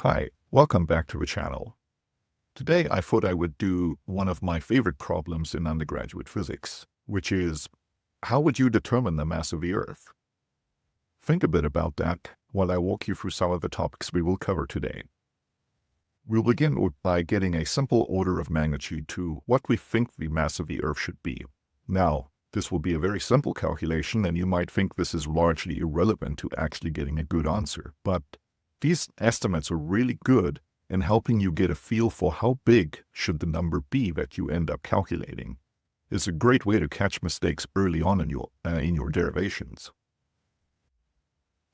Hi, welcome back to the channel. Today I thought I would do one of my favorite problems in undergraduate physics, which is, how would you determine the mass of the Earth? Think a bit about that while I walk you through some of the topics we will cover today. We'll begin by getting a simple order of magnitude to what we think the mass of the Earth should be. Now, this will be a very simple calculation, and you might think this is largely irrelevant to actually getting a good answer, but these estimates are really good in helping you get a feel for how big should the number be that you end up calculating. It's a great way to catch mistakes early on in your derivations.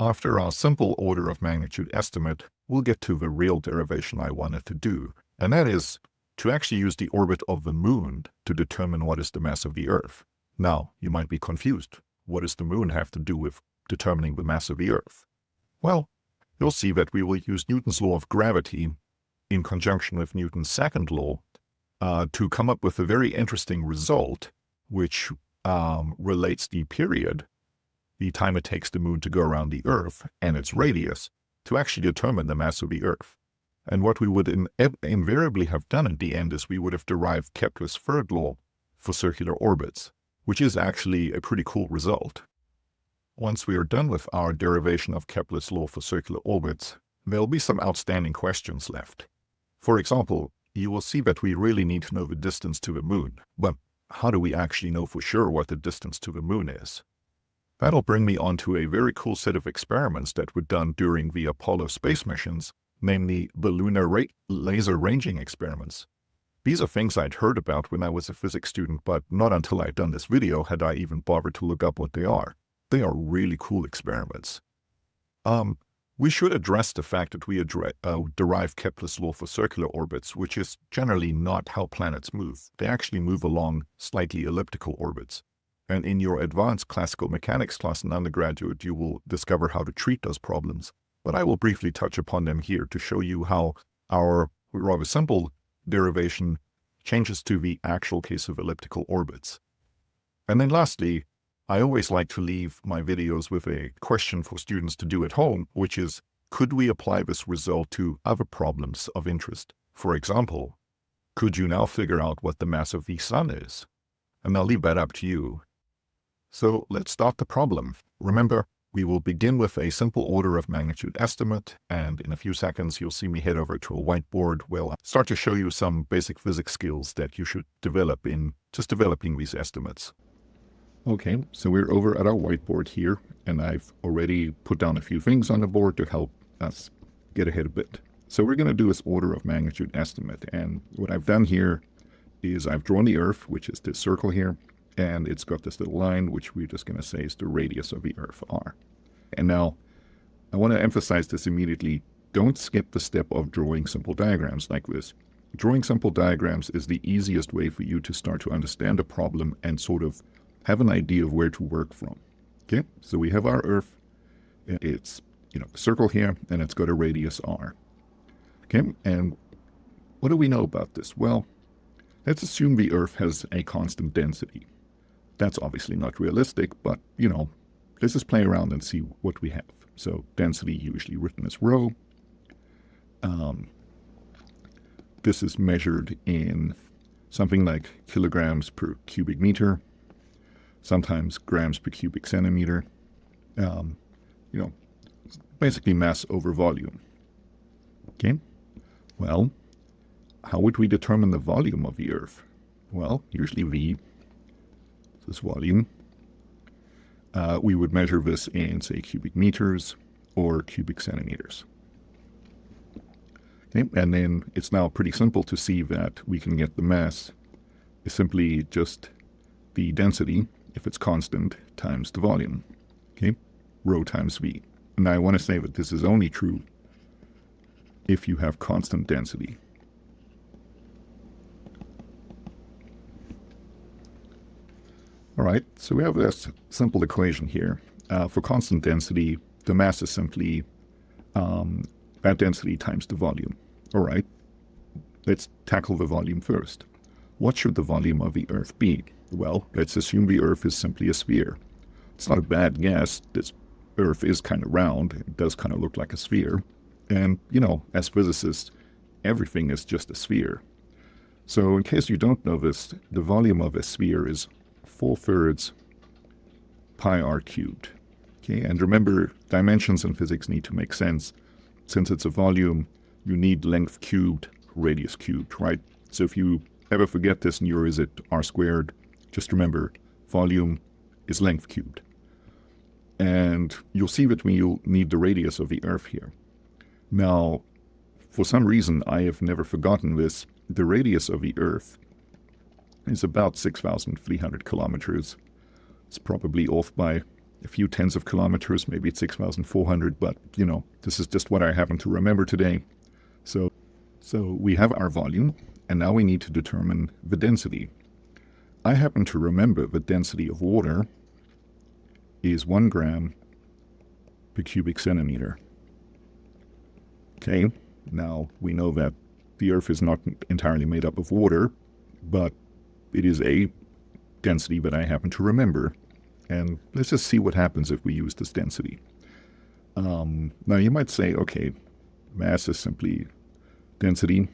After our simple order of magnitude estimate, we'll get to the real derivation I wanted to do, and that is to actually use the orbit of the Moon to determine what is the mass of the Earth. Now, you might be confused. What does the Moon have to do with determining the mass of the Earth? Well, you'll see that we will use Newton's law of gravity in conjunction with Newton's second law to come up with a very interesting result, which relates the period, the time it takes the Moon to go around the Earth, and its radius, to actually determine the mass of the Earth. And what we would invariably have done at the end is we would have derived Kepler's third law for circular orbits, which is actually a pretty cool result. Once we are done with our derivation of Kepler's law for circular orbits, there'll be some outstanding questions left. For example, you will see that we really need to know the distance to the Moon, but how do we actually know for sure what the distance to the Moon is? That'll bring me on to a very cool set of experiments that were done during the Apollo space missions, namely the Lunar laser ranging experiments. These are things I'd heard about when I was a physics student, but not until I'd done this video had I even bothered to look up what they are. They are really cool experiments. We should address the fact that we derive Kepler's law for circular orbits, which is generally not how planets move. They actually move along slightly elliptical orbits. And in your advanced classical mechanics class in undergraduate, you will discover how to treat those problems. But I will briefly touch upon them here to show you how our rather simple derivation changes to the actual case of elliptical orbits. And then lastly, I always like to leave my videos with a question for students to do at home, which is, could we apply this result to other problems of interest? For example, could you now figure out what the mass of the Sun is? And I'll leave that up to you. So let's start the problem. Remember, we will begin with a simple order of magnitude estimate, and in a few seconds you'll see me head over to a whiteboard where I'll start to show you some basic physics skills that you should develop in just developing these estimates. Okay, so we're over at our whiteboard here, and I've already put down a few things on the board to help us get ahead a bit. So we're going to do this order of magnitude estimate, and what I've done here is I've drawn the Earth, which is this circle here, and it's got this little line, which we're just going to say is the radius of the Earth, r. And now, I want to emphasize this immediately. Don't skip the step of drawing simple diagrams like this. Drawing simple diagrams is the easiest way for you to start to understand a problem and sort of have an idea of where to work from. Okay, so we have our Earth. It's, a circle here, and it's got a radius r. Okay, and what do we know about this? Well, let's assume the Earth has a constant density. That's obviously not realistic, but, let's just play around and see what we have. So density usually written as rho. This is measured in something like kilograms per cubic meter, sometimes grams per cubic centimeter. Basically mass over volume. Okay, well, how would we determine the volume of the Earth? Well, usually V, this volume. We would measure this in, say, cubic meters or cubic centimeters. Okay, and then it's now pretty simple to see that we can get the mass is simply just the density, if it's constant, times the volume. Okay, rho times V. And I want to say that this is only true if you have constant density. All right, so we have this simple equation here. For constant density, the mass is simply that density times the volume. All right, let's tackle the volume first. What should the volume of the Earth be? Well, let's assume the Earth is simply a sphere. It's not a bad guess. This Earth is kind of round. It does kind of look like a sphere. And, as physicists, everything is just a sphere. So in case you don't know this, the volume of a sphere is 4/3 pi r cubed. Okay, and remember, dimensions in physics need to make sense. Since it's a volume, you need length cubed, radius cubed, right? So if you ever forget this and is it r squared, just remember, volume is length cubed. And you'll see that you'll need the radius of the Earth here. Now, for some reason, I have never forgotten this. The radius of the Earth is about 6,300 kilometers. It's probably off by a few tens of kilometers, maybe it's 6,400, but, this is just what I happen to remember today. So we have our volume, and now we need to determine the density. I happen to remember the density of water is 1 gram per cubic centimeter. Okay, now we know that the Earth is not entirely made up of water, but it is a density that I happen to remember. And let's just see what happens if we use this density. Now you might say, okay, mass is simply density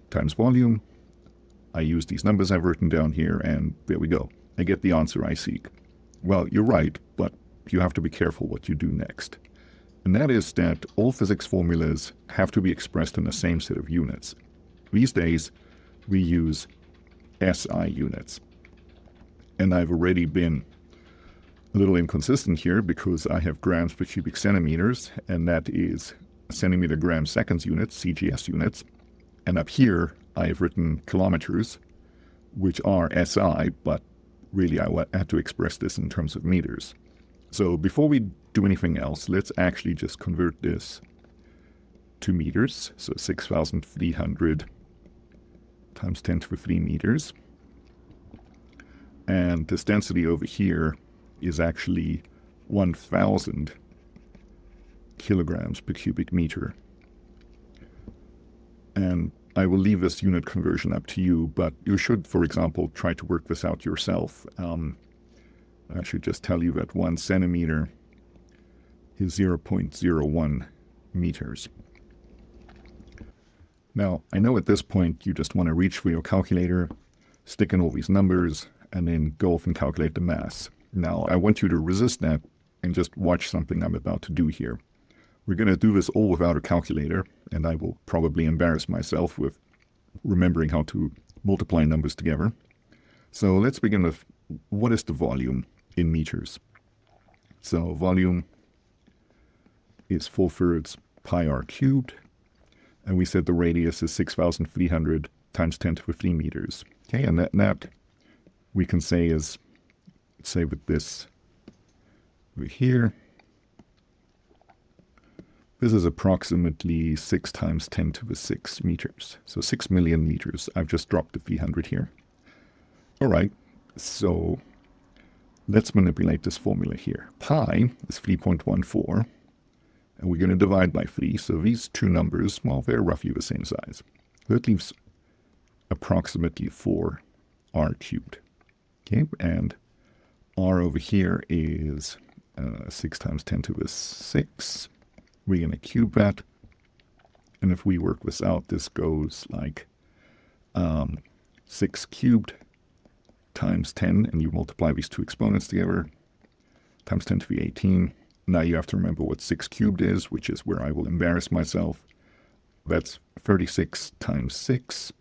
times volume. I use these numbers I've written down here, and there we go. I get the answer I seek. Well, you're right, but you have to be careful what you do next. And that is that all physics formulas have to be expressed in the same set of units. These days, we use SI units. And I've already been a little inconsistent here because I have grams per cubic centimeters, and that is centimeter gram seconds units, CGS units. And up here, I have written kilometers, which are SI, but really I had to express this in terms of meters. So before we do anything else, let's actually just convert this to meters. So 6,300 times 10 to the 3 meters. And this density over here is actually 1,000 kilograms per cubic meter. And I will leave this unit conversion up to you, but you should, for example, try to work this out yourself. I should just tell you that 1 centimeter is 0.01 meters. Now, I know at this point you just want to reach for your calculator, stick in all these numbers, and then go off and calculate the mass. Now, I want you to resist that and just watch something I'm about to do here. We're going to do this all without a calculator, and I will probably embarrass myself with remembering how to multiply numbers together. So let's begin with, what is the volume in meters? So volume is 4/3 pi r cubed, and we said the radius is 6,300 times 10 to the 3 meters. Okay, and that we can say is, say with this over here, this is approximately 6 times 10 to the 6 meters. So 6 million meters. I've just dropped the 300 here. All right, so let's manipulate this formula here. Pi is 3.14, and we're going to divide by 3. So these two numbers, well, they're roughly the same size. That leaves approximately 4 r cubed. Okay, and r over here is 6 times 10 to the 6. We're going to cube that. And if we work this out, this goes like 6 cubed times 10, and you multiply these two exponents together, times 10 to the 18. Now you have to remember what 6 cubed is, which is where I will embarrass myself. That's 36 times 6,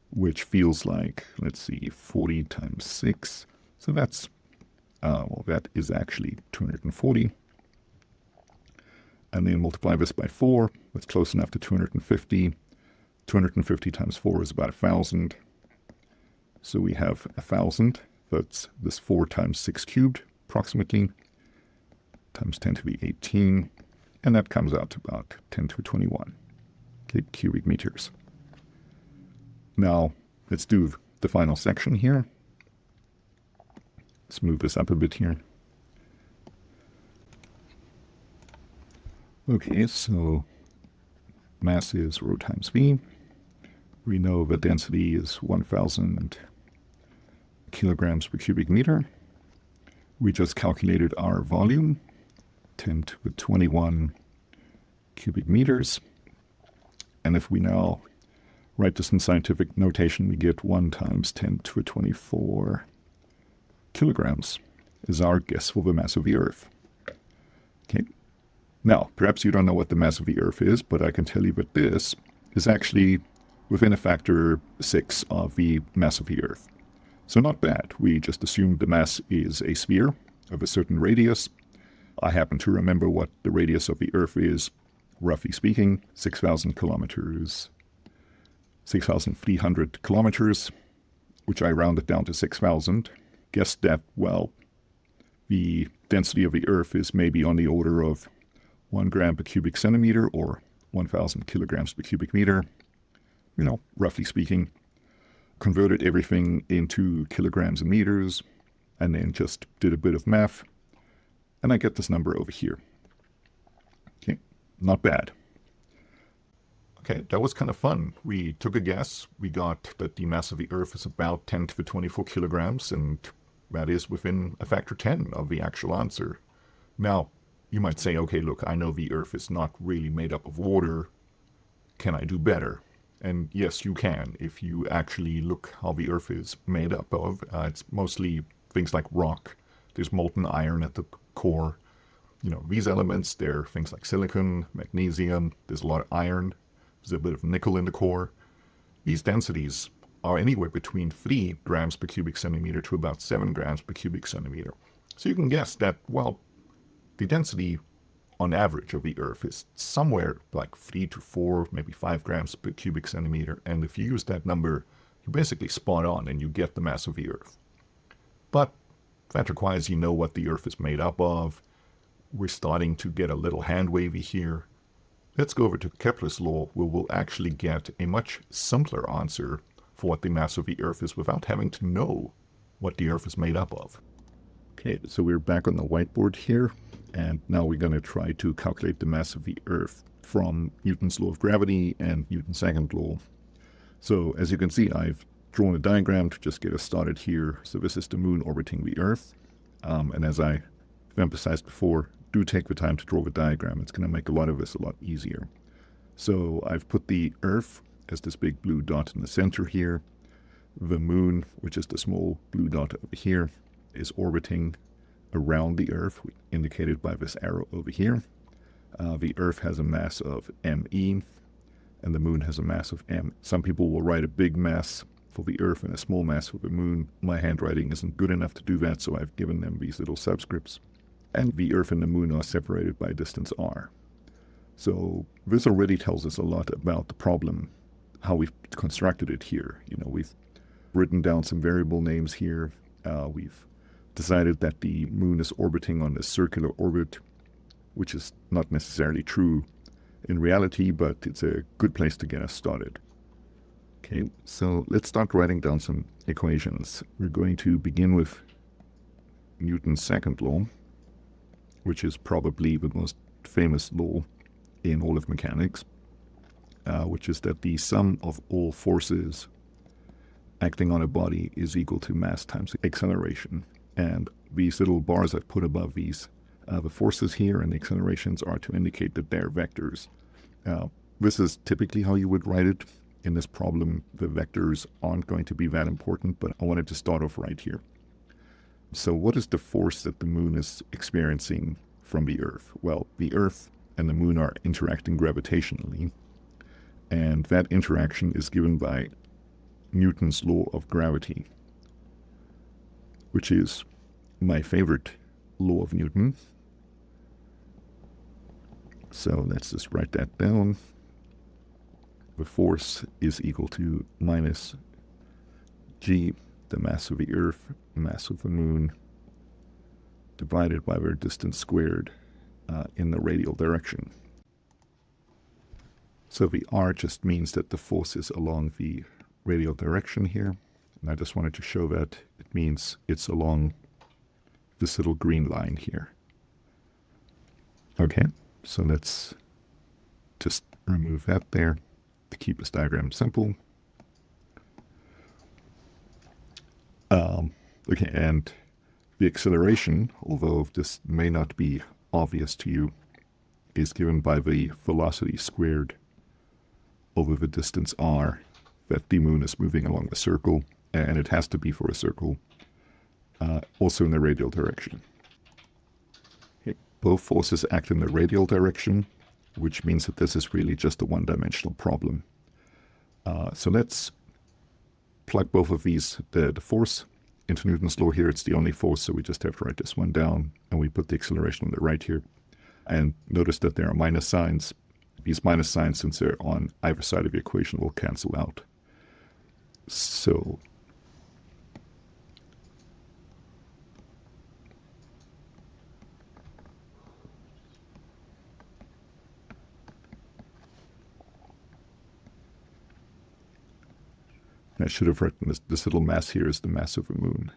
which feels like, let's see, 40 times 6. So that's, well, that is actually 240. And then multiply this by 4. That's close enough to 250. 250 times 4 is about 1,000. So we have 1,000. That's this 4 times 6 cubed, approximately, times 10 to the 18. And that comes out to about 10 to the 21 cubic meters. Now, let's do the final section here. Let's move this up a bit here. Okay, so mass is rho times v. We know the density is 1,000 kilograms per cubic meter. We just calculated our volume, 10 to the 21 cubic meters. And if we now write this in scientific notation, we get 1 times 10 to the 24 kilograms is our guess for the mass of the Earth. Okay. Now, perhaps you don't know what the mass of the Earth is, but I can tell you that this is actually within a factor 6 of the mass of the Earth. So not bad. We just assumed the mass is a sphere of a certain radius. I happen to remember what the radius of the Earth is, roughly speaking, 6,000 kilometers, 6,300 kilometers, which I rounded down to 6,000. Guessed that, well, the density of the Earth is maybe on the order of 1 gram per cubic centimeter or 1,000 kilograms per cubic meter, roughly speaking. Converted everything into kilograms and meters, and then just did a bit of math, and I get this number over here. Okay, not bad. Okay, that was kind of fun. We took a guess. We got that the mass of the Earth is about 10 to the 24 kilograms, and that is within a factor 10 of the actual answer. Now, you might say, okay, look, I know the Earth is not really made up of water. Can I do better? And yes, you can, if you actually look how the Earth is made up of. It's mostly things like rock. There's molten iron at the core. These elements, they're things like silicon, magnesium. There's a lot of iron. There's a bit of nickel in the core. These densities are anywhere between 3 grams per cubic centimeter to about 7 grams per cubic centimeter. So you can guess that, well, the density on average of the Earth is somewhere like 3 to 4, maybe 5 grams per cubic centimeter. And if you use that number, you're basically spot on and you get the mass of the Earth. But that requires you know what the Earth is made up of. We're starting to get a little hand wavy here. Let's go over to Kepler's law, where we'll actually get a much simpler answer for what the mass of the Earth is without having to know what the Earth is made up of. Okay, so we're back on the whiteboard here. And now we're going to try to calculate the mass of the Earth from Newton's law of gravity and Newton's second law. So as you can see, I've drawn a diagram to just get us started here. So this is the moon orbiting the Earth. And as I've emphasized before, do take the time to draw the diagram. It's going to make a lot of this a lot easier. So I've put the Earth as this big blue dot in the center here. The moon, which is the small blue dot over here, is orbiting around the Earth, indicated by this arrow over here. The Earth has a mass of me, and the moon has a mass of m. Some people will write a big mass for the Earth and a small mass for the moon. My handwriting isn't good enough to do that, so I've given them these little subscripts. And the Earth and the moon are separated by a distance r. So this already tells us a lot about the problem, how we've constructed it here. We've written down some variable names here. We've decided that the moon is orbiting on a circular orbit, which is not necessarily true in reality, but it's a good place to get us started. Okay, so let's start writing down some equations. We're going to begin with Newton's second law, which is probably the most famous law in all of mechanics, which is that the sum of all forces acting on a body is equal to mass times acceleration. And these little bars I've put above these, the forces here and the accelerations are to indicate that they're vectors. This is typically how you would write it. In this problem, the vectors aren't going to be that important, but I wanted to start off right here. So what is the force that the moon is experiencing from the Earth? Well, the Earth and the moon are interacting gravitationally, and that interaction is given by Newton's law of gravity, which is my favorite law of Newton. So let's just write that down. The force is equal to minus g, the mass of the Earth, mass of the moon, divided by their distance squared in the radial direction. So the r just means that the force is along the radial direction here. And I just wanted to show that it means it's along this little green line here. Okay, so let's just remove that there to keep this diagram simple. Okay, and the acceleration, although this may not be obvious to you, is given by the velocity squared over the distance r that the moon is moving along the circle, and it has to be for a circle, also in the radial direction. Okay. Both forces act in the radial direction, which means that this is really just a one-dimensional problem. So let's plug both of these, the force into Newton's law here. It's the only force, so we just have to write this one down, and we put the acceleration on the right here. And notice that there are minus signs. These minus signs, since they're on either side of the equation, will cancel out. So I should have written this little mass here is the mass of the moon,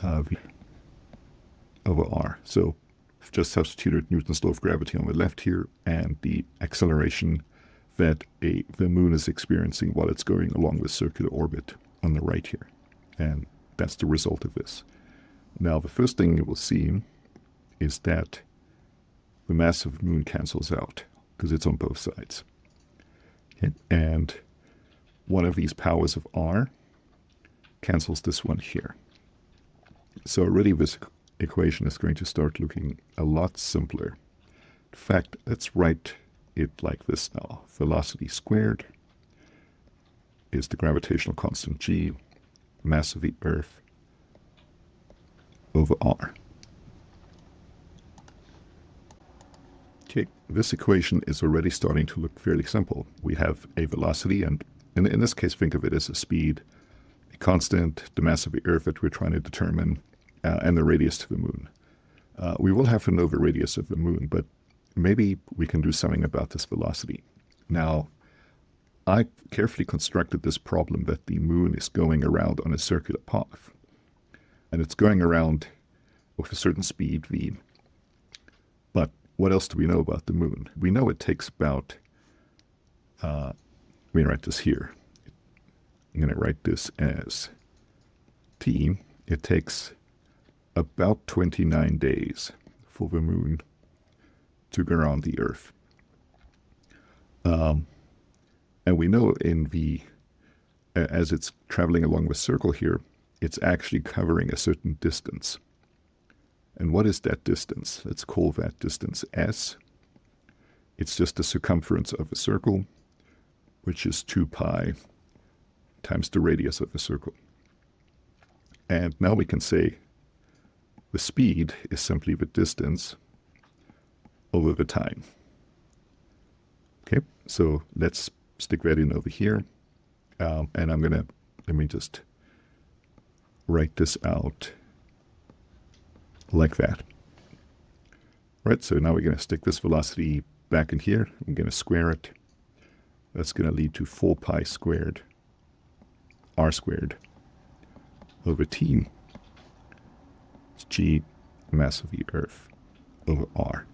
V over r. So I've just substituted Newton's law of gravity on the left here, and the acceleration that the moon is experiencing while it's going along the circular orbit on the right here. And that's the result of this. Now, the first thing you will see is that the mass of the moon cancels out, because it's on both sides. Okay? And one of these powers of r cancels this one here. So already this equation is going to start looking a lot simpler. In fact, let's write it like this now. Velocity squared is the gravitational constant g, mass of the Earth, over r. Okay, this equation is already starting to look fairly simple. We have a velocity, and in this case, think of it as a speed, a constant, the mass of the Earth that we're trying to determine, and the radius to the moon. We will have to know the radius of the moon, but maybe we can do something about this velocity. Now, I carefully constructed this problem that the moon is going around on a circular path. And it's going around with a certain speed, v. But what else do we know about the moon? We know it takes about, let me write this here. I'm going to write this as t. It takes about 29 days for the moon to go around the Earth. And we know as it's traveling along the circle here, it's actually covering a certain distance. And what is that distance? Let's call that distance s. It's just the circumference of a circle, which is 2 pi times the radius of the circle. And now we can say the speed is simply the distance over the time. Okay, so let's stick that in over here. And let me just write this out like that. Right, so now we're going to stick this velocity back in here. I'm going to square it. That's going to lead to 4 pi squared r squared over t. It's g, mass of the Earth, over r.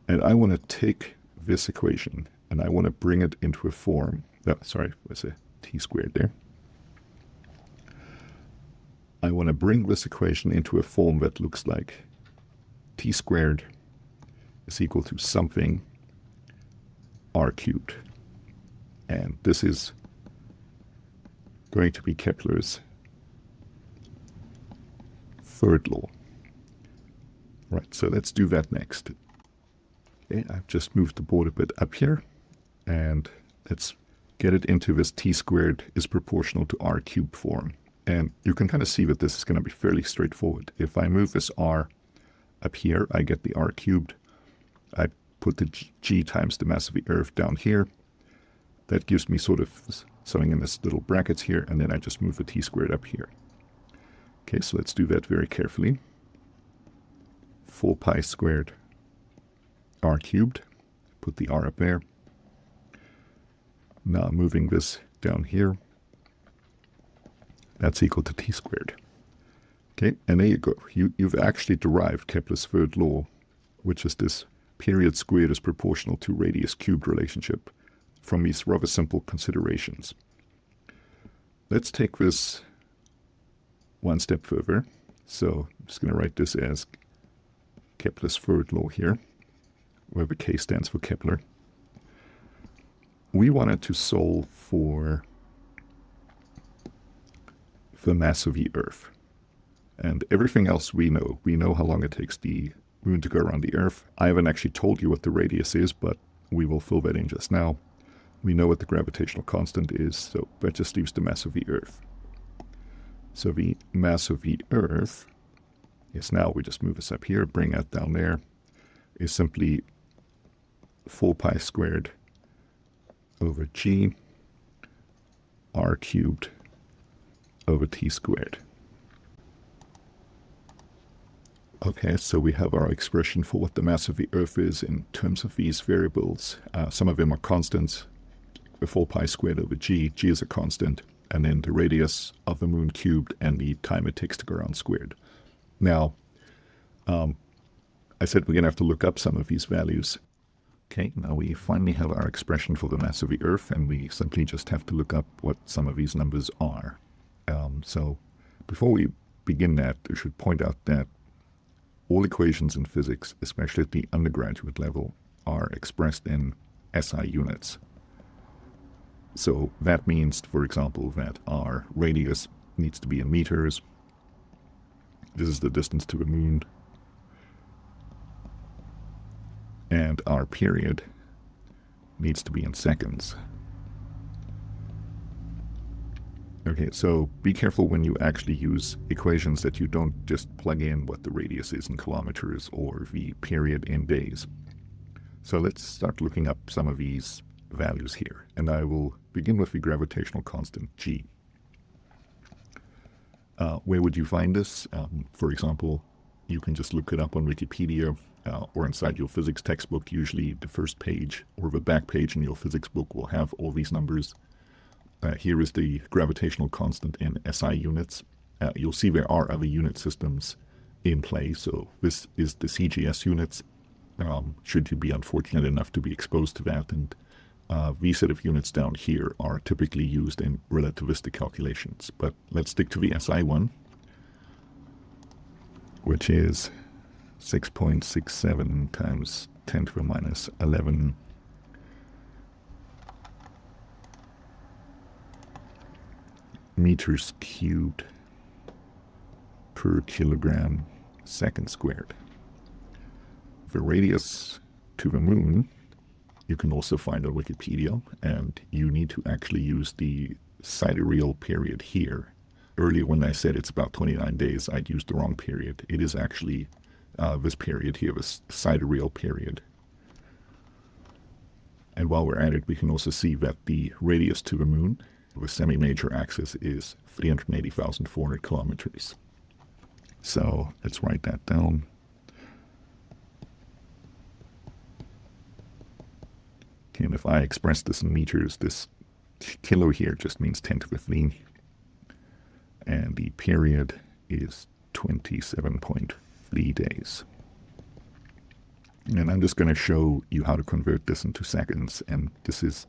And I want to take this equation and I want to bring it into a form. Sorry, what's a t squared there? I want to bring this equation into a form that looks like t squared is equal to something r cubed. And this is going to be Kepler's third law. Right, so let's do that next. Okay, I've just moved the board a bit up here, and let's get it into this t squared is proportional to r cubed form. And you can kind of see that this is going to be fairly straightforward. If I move this r up here, I get the r cubed. I put the g times the mass of the Earth down here. That gives me sort of something in this little brackets here, and then I just move the t squared up here. Okay, so let's do that very carefully. 4 pi squared r cubed. Put the r up there. Now moving this down here. That's equal to t squared. Okay, and there you go. You've actually derived Kepler's third law, which is this period squared is proportional to radius cubed relationship from these rather simple considerations. Let's take this one step further. So I'm just going to write this as Kepler's third law here. where the K stands for Kepler. We wanted to solve for the mass of the Earth. And everything else we know. We know how long it takes the moon to go around the Earth. I haven't actually told you what the radius is, but we will fill that in just now. We know what the gravitational constant is, so that just leaves the mass of the Earth. So the mass of the Earth is, now we just move this up here, bring that down there, is simply 4 pi squared over g r cubed over t squared. Okay, so we have our expression for what the mass of the Earth is in terms of these variables. Some of them are constants. The 4 pi squared over g is a constant, and then the radius of the moon cubed and the time it takes to go around squared. Now, I said we're going to have to look up some of these values. Okay, now we finally have our expression for the mass of the Earth, and we simply just have to look up what some of these numbers are. So before we begin that, I should point out that all equations in physics, especially at the undergraduate level, are expressed in SI units. So that means, for example, that our radius needs to be in meters. This is the distance to the moon. And our period needs to be in seconds. Okay, so be careful when you actually use equations that you don't just plug in what the radius is in kilometers or the period in days. So let's start looking up some of these values here. And I will begin with the gravitational constant, g. Where would you find this? For example, you can just look it up on Wikipedia or inside your physics textbook. Usually the first page or the back page in your physics book will have all these numbers. Here is the gravitational constant in SI units. You'll see there are other unit systems in play. So this is the CGS units, should you be unfortunate enough to be exposed to that. And these set of units down here are typically used in relativistic calculations. But let's stick to the SI one, which is 6.67 times 10 to the minus 11 meters cubed per kilogram second squared. The radius to the moon you can also find on Wikipedia, and you need to actually use the sidereal period here. Earlier when I said it's about 29 days, I'd used the wrong period. It is actually this period here, this sidereal period. And while we're at it, we can also see that the radius to the moon, the semi-major axis, is 380,400 kilometers. So let's write that down. Okay, and if I express this in meters, this kilo here just means 10 to the 3. And the period is 27.3 days. And I'm just going to show you how to convert this into seconds, and this is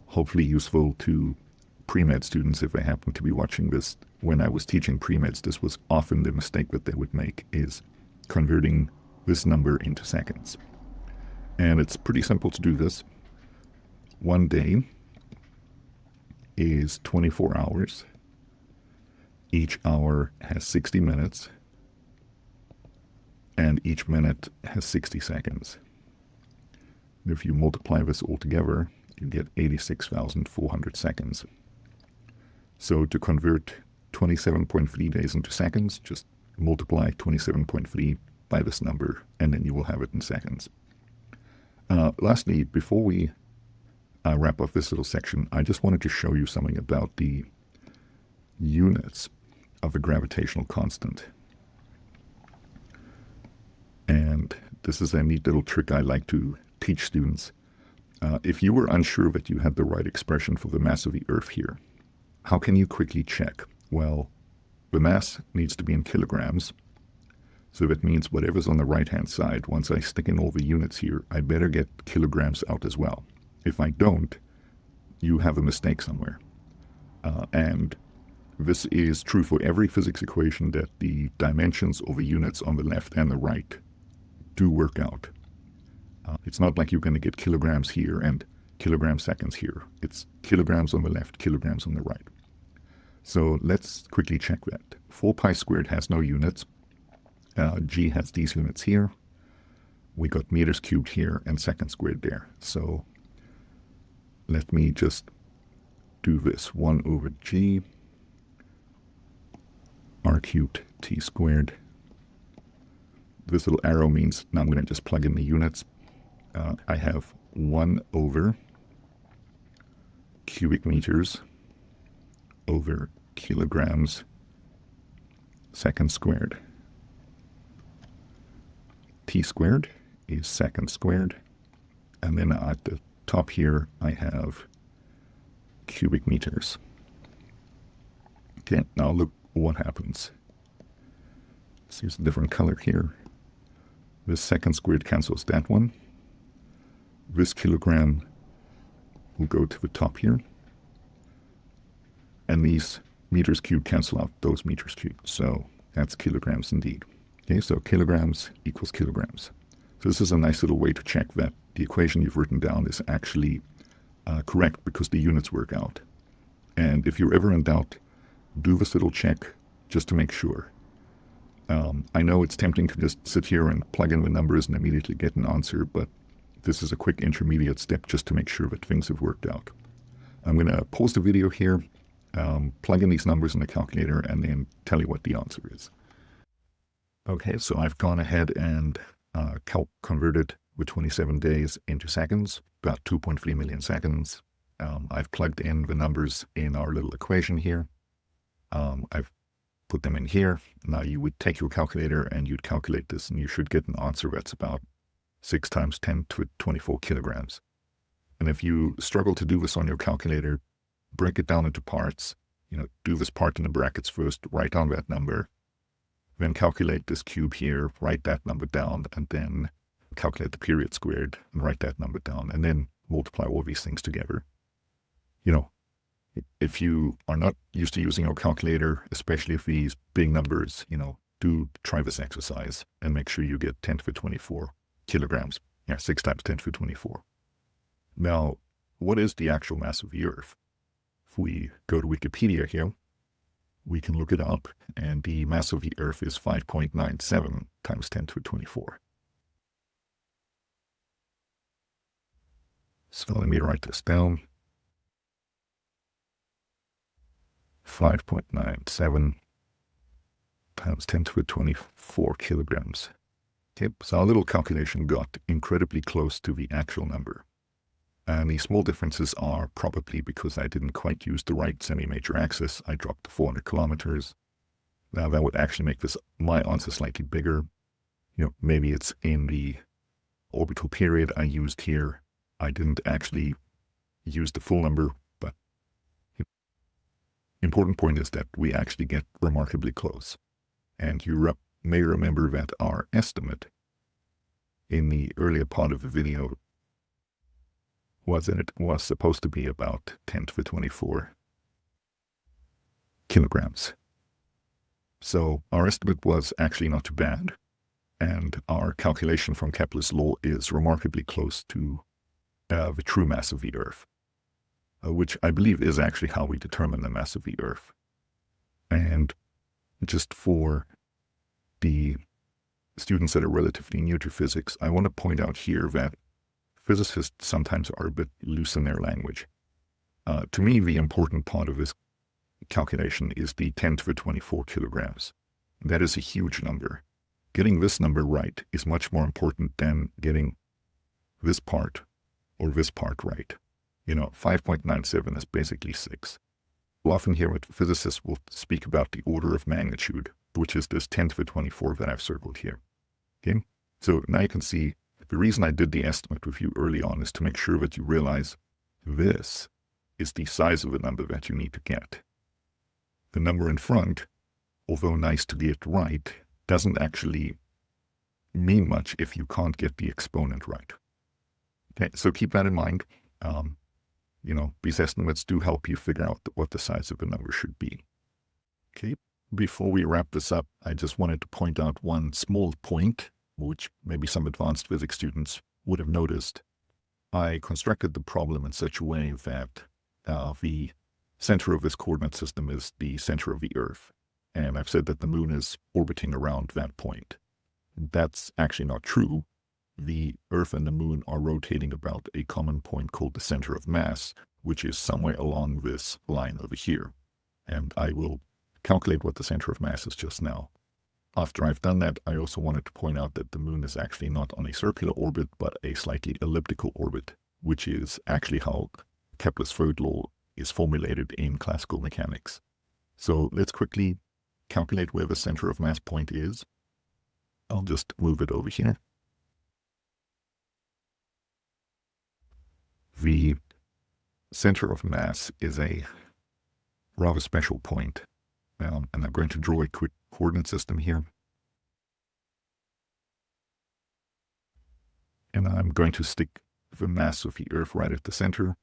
hopefully useful to pre-med students if they happen to be watching this. When I was teaching pre-meds, this was often the mistake that they would make, is converting this number into seconds. And it's pretty simple to do this. One day is 24 hours. Each hour has 60 minutes. And each minute has 60 seconds. If you multiply this all together, you get 86,400 seconds. So to convert 27.3 days into seconds, just multiply 27.3 by this number, and then you will have it in seconds. Lastly, before we wrap up this little section, I just wanted to show you something about the units of the gravitational constant. And this is a neat little trick I like to teach students. If you were unsure that you had the right expression for the mass of the Earth here, how can you quickly check? Well, the mass needs to be in kilograms. So that means whatever's on the right-hand side, once I stick in all the units here, I better get kilograms out as well. If I don't, you have a mistake somewhere. And this is true for every physics equation, that the dimensions of the units on the left and the right do work out. It's not like you're going to get kilograms here and kilogram seconds here. It's kilograms on the left, kilograms on the right. So let's quickly check that. 4 pi squared has no units. G has these units here. We got meters cubed here and seconds squared there. So let me just do this. 1 over G r cubed t squared. This little arrow means now I'm going to just plug in the units. I have 1 over cubic meters over kilograms seconds squared. T squared is seconds squared. And then at the top here, I have cubic meters. Okay, now look what happens. Let's use a different color here. This seconds squared cancels that one. This kilogram will go to the top here. And these meters cubed cancel out those meters cubed. So that's kilograms indeed. Okay, so kilograms equals kilograms. So this is a nice little way to check that the equation you've written down is actually correct because the units work out. And if you're ever in doubt, do this little check just to make sure. I know it's tempting to just sit here and plug in the numbers and immediately get an answer, but this is a quick intermediate step just to make sure that things have worked out. I'm going to pause the video here, plug in these numbers in the calculator, and then tell you what the answer is. Okay, so I've gone ahead and converted the 27 days into seconds, about 2.3 million seconds. I've plugged in the numbers in our little equation here. I've put them in here. Now you would take your calculator and you'd calculate this, and you should get an answer that's about 6 times 10 to 24 kilograms. And if you struggle to do this on your calculator, break it down into parts. Do this part in the brackets first, write down that number, then calculate this cube here, write that number down, and then calculate the period squared and write that number down, and then multiply all these things together. If you are not used to using your calculator, especially if these big numbers, do try this exercise and make sure you get 10 to the 24 kilograms. 6 times 10 to the 24. Now, what is the actual mass of the Earth? If we go to Wikipedia here, we can look it up, and the mass of the Earth is 5.97 times 10 to the 24. So let me write this down. 5.97 times 10 to the 24 kilograms. Okay, so our little calculation got incredibly close to the actual number. And the small differences are probably because I didn't quite use the right semi-major axis. I dropped to 400 kilometers. Now that would actually make my answer slightly bigger. Maybe it's in the orbital period I used here. I didn't actually use the full number, but important point is that we actually get remarkably close. And you may remember that our estimate in the earlier part of the video was that it was supposed to be about 10 to the 24 kilograms. So our estimate was actually not too bad, and our calculation from Kepler's law is remarkably close to the true mass of the Earth, which I believe is actually how we determine the mass of the Earth. And just for the students that are relatively new to physics, I want to point out here that physicists sometimes are a bit loose in their language. To me, the important part of this calculation is the 10 to the 24 kilograms. That is a huge number. Getting this number right is much more important than getting this part or this part right. 5.97 is basically 6. We'll often hear what physicists will speak about the order of magnitude, which is this 10 to the 24 that I've circled here. Okay? So now you can see the reason I did the estimate with you early on is to make sure that you realize this is the size of the number that you need to get. The number in front, although nice to get right, doesn't actually mean much if you can't get the exponent right. Okay, so keep that in mind. These estimates do help you figure out what the size of the number should be. Okay, before we wrap this up, I just wanted to point out one small point, which maybe some advanced physics students would have noticed, I constructed the problem in such a way that the center of this coordinate system is the center of the Earth. And I've said that the moon is orbiting around that point. That's actually not true. The Earth and the moon are rotating about a common point called the center of mass, which is somewhere along this line over here. And I will calculate what the center of mass is just now. After I've done that, I also wanted to point out that the moon is actually not on a circular orbit, but a slightly elliptical orbit, which is actually how Kepler's third law is formulated in classical mechanics. So let's quickly calculate where the center of mass point is. I'll just move it over here. The center of mass is a rather special point. And I'm going to draw a quick coordinate system here. And I'm going to stick the mass of the Earth right at the center.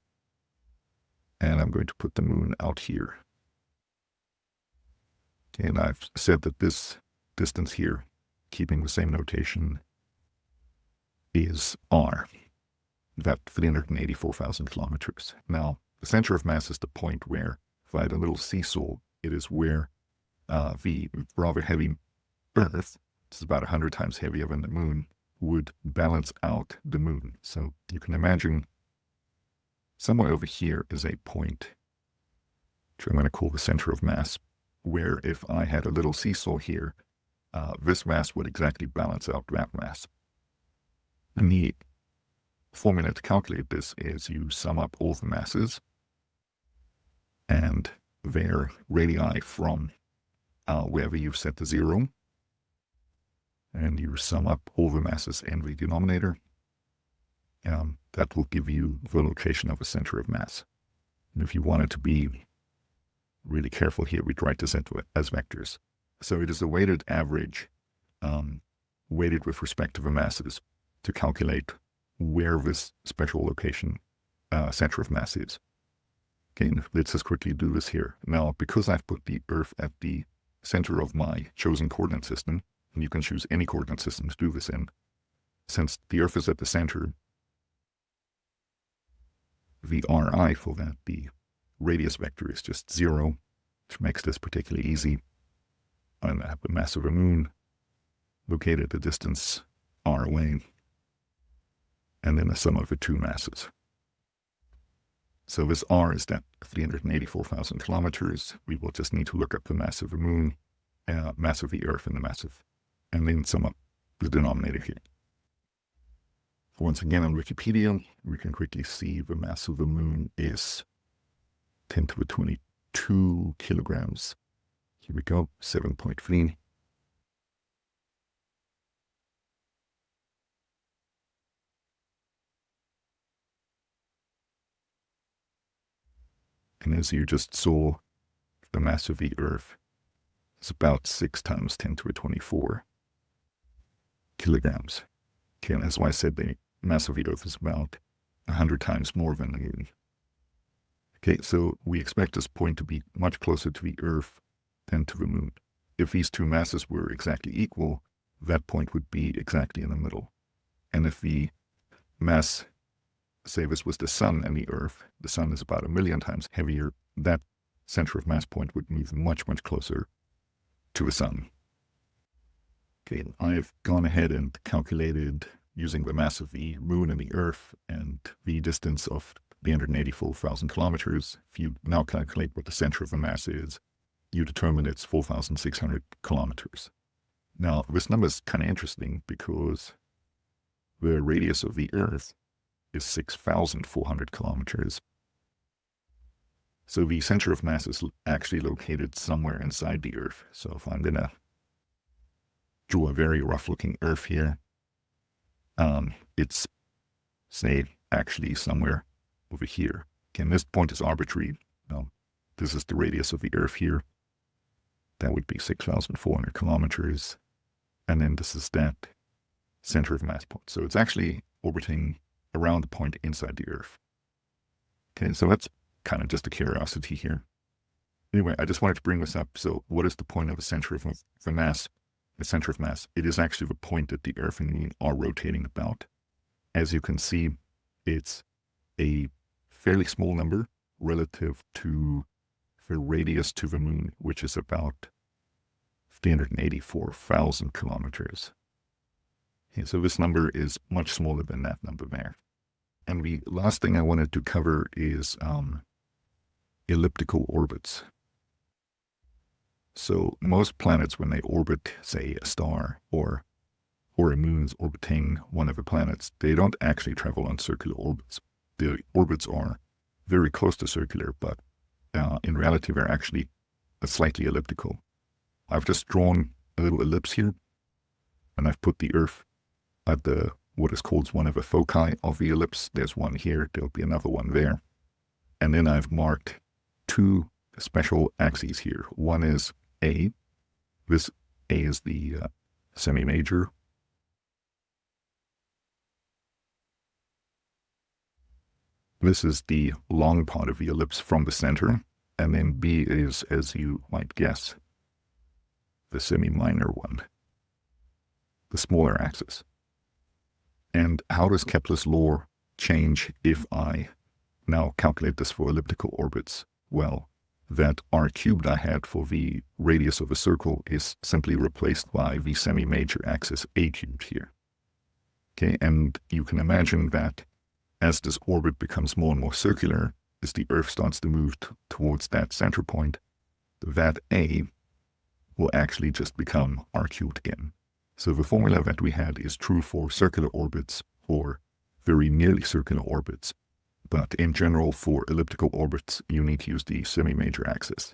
And I'm going to put the moon out here. Okay, and I've said that this distance here, keeping the same notation, is r. That 384,000 kilometers. Now, the center of mass is the point where, via the little seesaw, it is where the rather heavy Earth, which is about 100 times heavier than the moon, would balance out the moon. So you can imagine somewhere over here is a point, which I'm going to call the center of mass, where if I had a little seesaw here, this mass would exactly balance out that mass. And the formula to calculate this is you sum up all the masses and their radii from wherever you've set the zero, and you sum up all the masses in the denominator. That will give you the location of the center of mass. And if you wanted to be really careful here, we'd write this as vectors. So it is a weighted average, weighted with respect to the masses, to calculate where this special location center of mass is. Okay, let's just quickly do this here. Now, because I've put the Earth at the center of my chosen coordinate system, and you can choose any coordinate system to do this in, since the Earth is at the center, the Ri for that, the radius vector, is just 0, which makes this particularly easy. And I have the mass of the moon located at the distance r away, and then the sum of the two masses. So this r is that 384,000 kilometers. We will just need to look up the mass of the moon, mass of the Earth, and the mass of, and then sum up the denominator here. Once again, on Wikipedia, we can quickly see the mass of the moon is 10 to the 22 kilograms. Here we go, 7.3. And as you just saw, the mass of the Earth is about 6 times 10 to the 24 kilograms. Okay, and that's why I said the mass of the Earth is about 100 times more than the moon. Okay, so we expect this point to be much closer to the Earth than to the moon. If these two masses were exactly equal, that point would be exactly in the middle. And if the mass, say this was the sun and the Earth, the sun is about 1,000,000 times heavier, that center of mass point would move much, much closer to the sun. Okay, I've gone ahead and calculated using the mass of the moon and the Earth and the distance of 384,000 kilometers. If you now calculate what the center of the mass is, you determine it's 4,600 kilometers. Now, this number is kind of interesting because the radius of the Earth is 6,400 kilometers. So the center of mass is actually located somewhere inside the Earth. So if I'm going to draw a very rough-looking Earth here, it's, say, actually somewhere over here. Okay, and this point is arbitrary. This is the radius of the Earth here. That would be 6,400 kilometers. And then this is that center of mass point. So it's actually orbiting around the point inside the Earth. Okay, so that's kind of just a curiosity here. Anyway, I just wanted to bring this up. So what is the point of a center of mass? The center of mass. It is actually the point that the Earth and the moon are rotating about. as you can see, it's a fairly small number relative to the radius to the moon, which is about 384,000 kilometers. Okay, so this number is much smaller than that number there. And the last thing I wanted to cover is elliptical orbits. So most planets, when they orbit, say, a star or a moon's orbiting one of the planets, they don't actually travel on circular orbits. The orbits are very close to circular, but in reality, they're actually slightly elliptical. I've just drawn a little ellipse here, and I've put the Earth at what is called one of the foci of the ellipse. There's one here, there'll be another one there. And then I've marked two special axes here. One is A. This A is the semi-major. This is the long part of the ellipse from the center. And then B is, as you might guess, the semi-minor one, the smaller axis. And how does Kepler's law change if I now calculate this for elliptical orbits? Well, that r cubed I had for the radius of a circle is simply replaced by the semi-major axis a cubed here. Okay, and you can imagine that as this orbit becomes more and more circular, as the Earth starts to move towards that center point, that a will actually just become r cubed again. So the formula that we had is true for circular orbits or very nearly circular orbits. But in general, for elliptical orbits, you need to use the semi-major axis.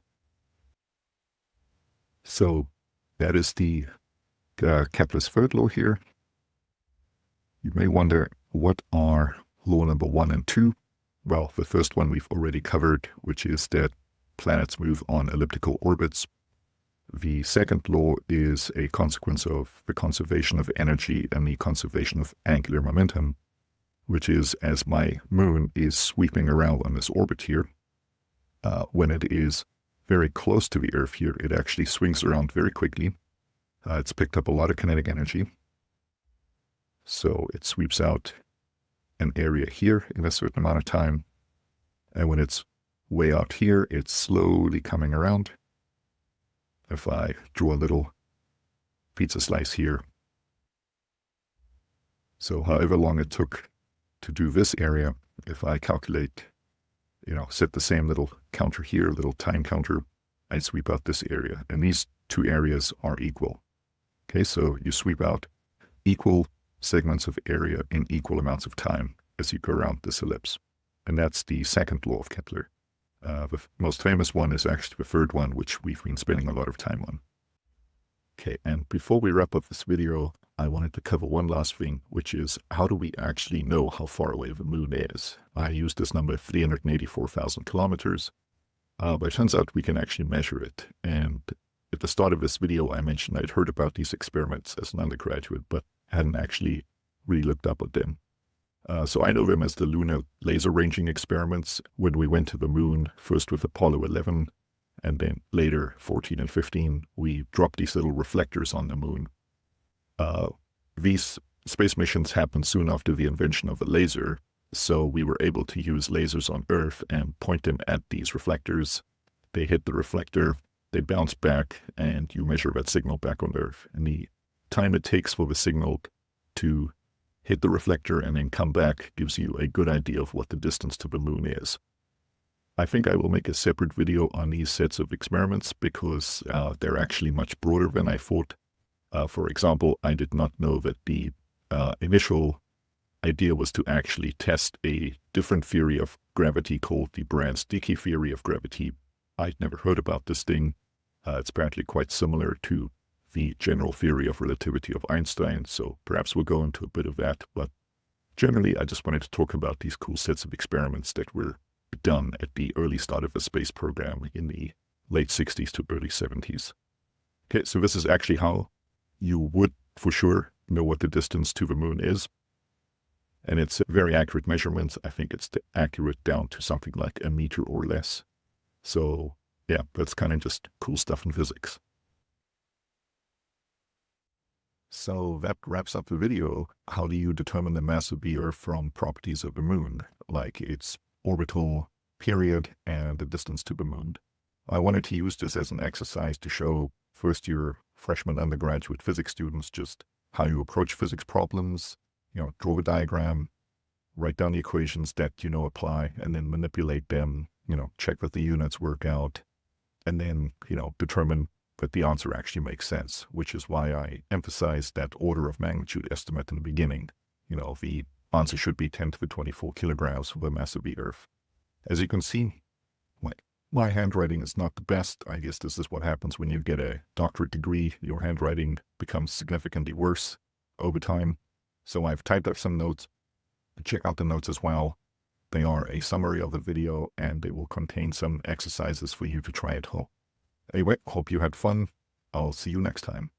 So that is the Kepler's third law here. You may wonder, what are law number 1 and 2? Well, the first one we've already covered, which is that planets move on elliptical orbits. The second law is a consequence of the conservation of energy and the conservation of angular momentum, which is, as my moon is sweeping around on this orbit here, when it is very close to the Earth here, it actually swings around very quickly. It's picked up a lot of kinetic energy. So it sweeps out an area here in a certain amount of time. And when it's way out here, it's slowly coming around. If I draw a little pizza slice here. So however long it took to do this area, if I calculate, set the same little counter here, little time counter, I sweep out this area. And these two areas are equal. Okay, so you sweep out equal segments of area in equal amounts of time as you go around this ellipse. And that's the second law of Kepler. The most famous one is actually the third one, which we've been spending a lot of time on. Okay, and before we wrap up this video, I wanted to cover one last thing, which is how do we actually know how far away the moon is? I used this number 384,000 kilometers, but it turns out we can actually measure it. And at the start of this video, I mentioned I'd heard about these experiments as an undergraduate, but hadn't actually really looked up at them. So I know them as the lunar laser ranging experiments when we went to the moon, first with Apollo 11, and then later 14 and 15, we dropped these little reflectors on the moon. These space missions happened soon after the invention of the laser, so we were able to use lasers on Earth and point them at these reflectors. They hit the reflector, they bounce back, and you measure that signal back on Earth. And the time it takes for the signal to hit the reflector and then come back gives you a good idea of what the distance to the moon is. I think I will make a separate video on these sets of experiments because they're actually much broader than I thought. For example, I did not know that the initial idea was to actually test a different theory of gravity called the Brans-Dicke theory of gravity. I'd never heard about this thing. It's apparently quite similar to the general theory of relativity of Einstein, so perhaps we'll go into a bit of that. But generally, I just wanted to talk about these cool sets of experiments that were done at the early start of the space program in the late 60s to early 70s. Okay, so this is actually how you would for sure know what the distance to the moon is. And it's a very accurate measurement. I think it's accurate down to something like a meter or less. So yeah, that's kind of just cool stuff in physics. So that wraps up the video. How do you determine the mass of the Earth from properties of the Moon, like its orbital period and the distance to the Moon? I wanted to use this as an exercise to show first-year freshman undergraduate physics students just how you approach physics problems, draw a diagram, write down the equations that apply, and then manipulate them, check that the units work out, and then, determine that the answer actually makes sense, which is why I emphasized that order of magnitude estimate in the beginning. The answer should be 10 to the 24 kilograms for the mass of the Earth. As you can see, my handwriting is not the best. I guess this is what happens when you get a doctorate degree. Your handwriting becomes significantly worse over time. So I've typed up some notes. Check out the notes as well. They are a summary of the video, and they will contain some exercises for you to try at home. Anyway, hope you had fun. I'll see you next time.